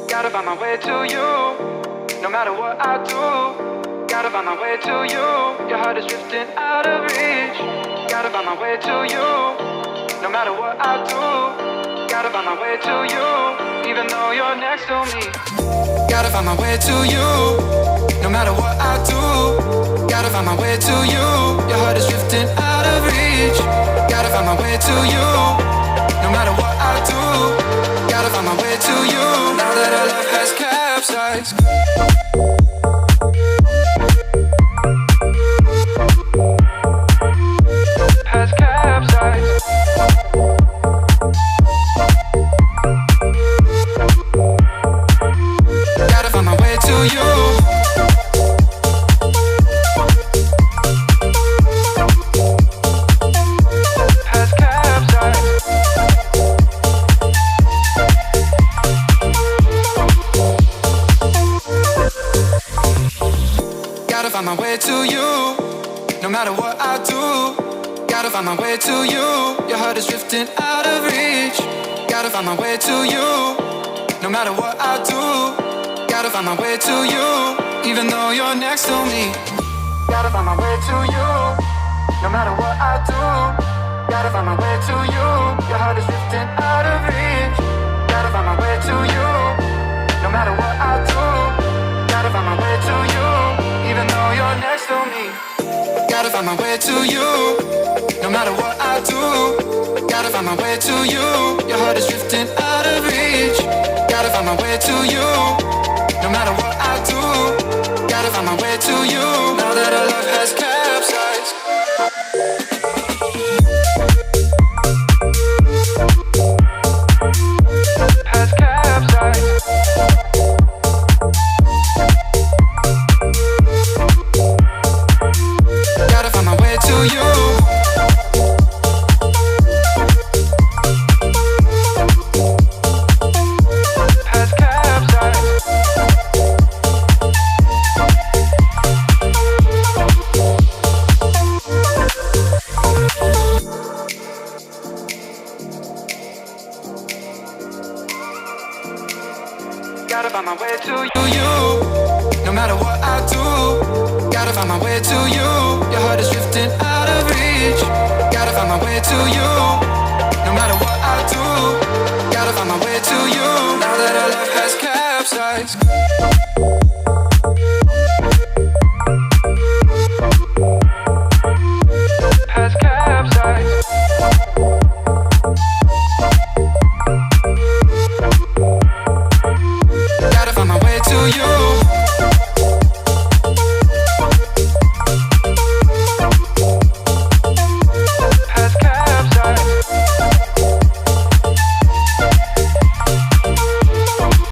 Gotta find my way to you, no matter what I do. Gotta find my way to you, your heart is drifting out of reach. Gotta find my way to you, no matter what I do. Gotta find my way to you, even though you're next to me. Gotta find my way to you, no matter what I do. Gotta find my way to you, your heart is drifting out of reach. Gotta find my way to you, no matter what I do. Gotta find my way to you, now that our love has capsized. Has capsized. Gotta find my way to you. Has capsized. Gotta find my way to you, no matter what I do. Gotta find my way to you, your heart is drifting out of reach. Gotta find my way to you, no matter what I do. Gotta find my way to you, even though you're next to me. Gotta find my way to you, no matter what I do. Gotta find my way to you, your heart is drifting out of reach. Gotta find my way to you, no matter what I do. Gotta find my way to you, even though you're next to me. Gotta find my way to you, no matter what I do. Gotta find my way to you, your heart is drifting out of reach. Gotta find my way to you, no matter what I do. Gotta find my way to you, now that our love has capsized. Has capsized. Gotta find my way to you. Has capsized. Gotta find my way to you, no matter what I do. Gotta find my way to you, your heart is drifting out of reach. Gotta find my way to you,